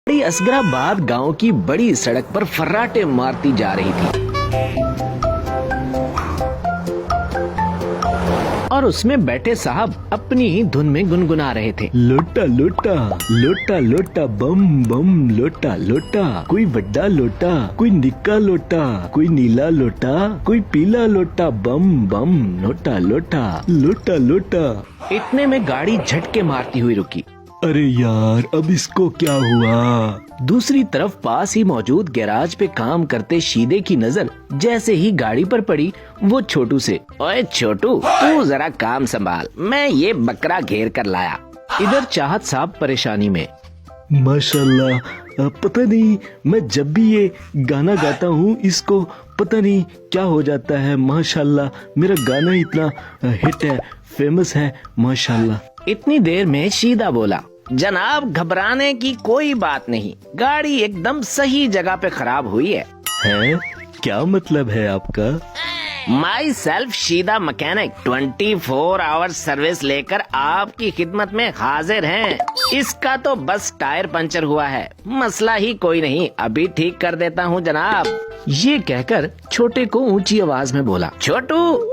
गाड़ी असगराबाद गांव की बड़ी सड़क पर फर्राटे मारती जा रही थी और उसमें बैठे साहब अपनी ही धुन में गुनगुना रहे थे। लोटा लोटा लोटा लोटा बम बम लोटा लोटा, कोई बड़ा लोटा, कोई निक्का लोटा, कोई नीला लोटा, कोई पीला लोटा, बम बम लोटा लोटा लोटा लोटा। इतने में गाड़ी झटके मारती हुई रुकी। अरे यार, अब इसको क्या हुआ? दूसरी तरफ पास ही मौजूद गैराज पे काम करते शीदे की नजर जैसे ही गाड़ी पर पड़ी, वो छोटू से, ओए छोटू, तू जरा काम संभाल, मैं ये बकरा घेर कर लाया। इधर चाहत साहब परेशानी में। माशाल्लाह, पता नहीं मैं जब भी ये गाना गाता हूँ इसको पता नहीं क्या हो जाता है। माशाल्लाह, मेरा गाना इतना हिट है, फेमस है, माशाल्लाह। इतनी देर में शीदा बोला, जनाब घबराने की कोई बात नहीं, गाड़ी एकदम सही जगह पे खराब हुई है। हैं? क्या मतलब है आपका? Myself Sheeda mechanic 24 hours service लेकर आपकी खिदमत में हाजिर हैं। इसका तो बस टायर पंचर हुआ है, मसला ही कोई नहीं, अभी ठीक कर देता हूँ जनाब। ये कहकर छोटे को ऊंची आवाज में बोला, छोटू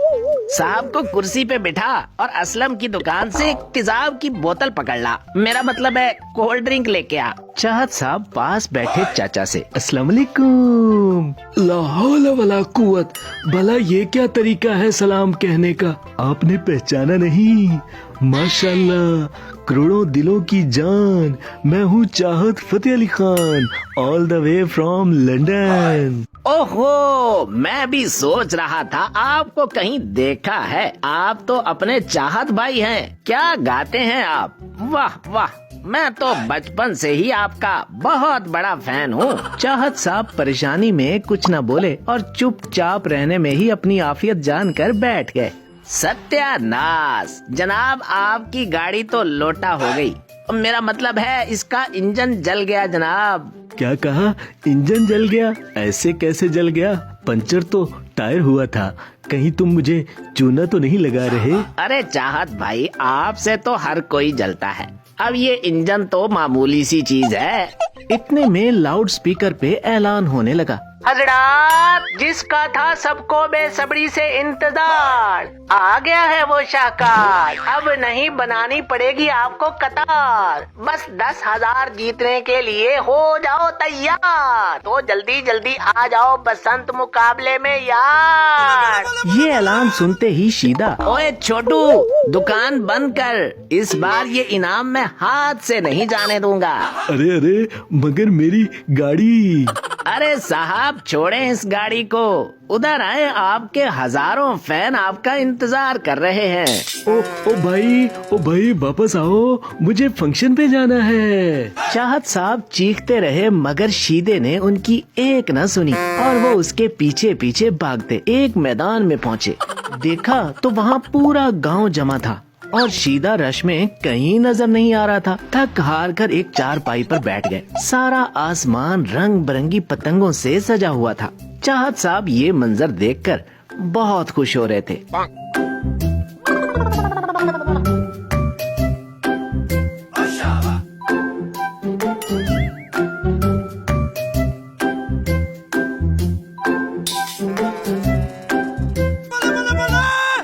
साहब को कुर्सी पे बिठा और असलम की दुकान से एक तेजाब की बोतल पकड़ ला, मेरा मतलब है कोल्ड ड्रिंक लेके आ। चाहत साहब पास बैठे चाचा से, अस्सलाम वालेकुम। ला हौला वला कुव्वत, भला ये क्या तरीका है सलाम कहने का? आपने पहचाना नहीं? माशाल्लाह, करोड़ों दिलों की जान, मैं हूँ Chahat Fateh Ali Khan, all the way from London. ओहो, मैं भी सोच रहा था आपको कहीं देखा है। आप तो अपने चाहत भाई हैं, क्या गाते हैं आप, वाह वाह, मैं तो बचपन से ही आपका बहुत बड़ा फैन हूँ। चाहत साहब परेशानी में कुछ न बोले और चुपचाप रहने में ही अपनी आफियत जानकर बैठ गए। सत्यानाश जनाब, आपकी गाड़ी तो लोटा हो गई, मेरा मतलब है इसका इंजन जल गया जनाब। क्या कहा? इंजन जल गया? ऐसे कैसे जल गया? पंचर तो टायर हुआ था, कहीं तुम मुझे चूना तो नहीं लगा रहे? अरे चाहत भाई, आपसे तो हर कोई जलता है, अब ये इंजन तो मामूली सी चीज है। इतने में लाउड स्पीकर पे ऐलान होने लगा, हजरात, जिसका था सबको बेसब्री से इंतजार, आ गया है वो शाहकार, अब नहीं बनानी पड़ेगी आपको कतार, बस 10,000 जीतने के लिए हो जाओ तैयार, तो जल्दी जल्दी आ जाओ बसंत मुकाबले में यार। ये ऐलान सुनते ही शीदा, ओए छोटू, दुकान बंद कर, इस बार ये इनाम मैं हाथ से नहीं जाने दूंगा। अरे अरे, मगर मेरी गाड़ी। अरे साहब छोड़ें इस गाड़ी को, उधर आए, आपके हजारों फैन आपका इंतजार कर रहे हैं। ओ भाई वापस आओ, मुझे फंक्शन पे जाना है। चाहत साहब चीखते रहे मगर शीदे ने उनकी एक न सुनी और वो उसके पीछे पीछे भागते एक मैदान में पहुँचे। देखा तो वहाँ पूरा गांव जमा था और शीदा रश में कहीं नजर नहीं आ रहा था। थक हार कर एक चारपाई पर बैठ गए। सारा आसमान रंग बिरंगी पतंगों से सजा हुआ था। चाहत साहब ये मंजर देखकर बहुत खुश हो रहे थे।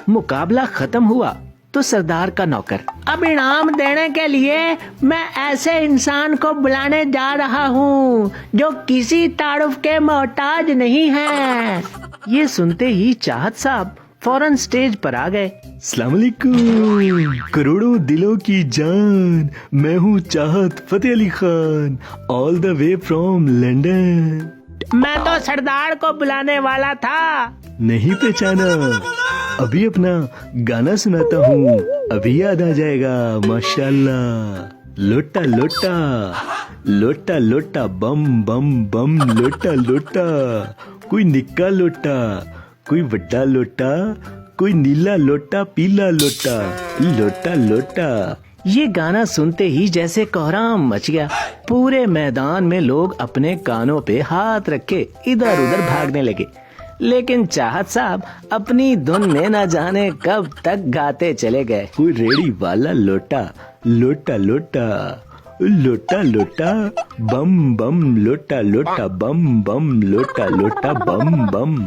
मुकाबला खत्म हुआ तो सरदार का नौकर, अब इनाम देने के लिए मैं ऐसे इंसान को बुलाने जा रहा हूँ जो किसी तारुफ के मोहताज नहीं है। ये सुनते ही चाहत साहब फौरन स्टेज पर आ गए। अस्सलाम वालेकुम, करोड़ों दिलों की जान, मैं हूँ Chahat Fateh Ali Khan, all the way from London. मैं तो सरदार को बुलाने वाला था। नहीं पहचाना? अभी अपना गाना सुनाता हूँ, अभी याद आ जाएगा। माशाल्लाह, लोटा लोटा लोटा लोटा बम बम बम लोटा लोटा, कोई निक्का लोटा, कोई बड़ा लोटा, कोई नीला लोटा, पीला लोटा, लोटा लोटा। ये गाना सुनते ही जैसे कोहराम मच गया। पूरे मैदान में लोग अपने कानों पे हाथ रखे इधर उधर भागने लगे। लेकिन चाहत साहब अपनी धुन में न जाने कब तक गाते चले गए। कोई रेड़ी वाला लोटा, लोटा लोटा, लोटा लोटा बम बम लोटा लोटा बम बम लोटा लोटा बम बम।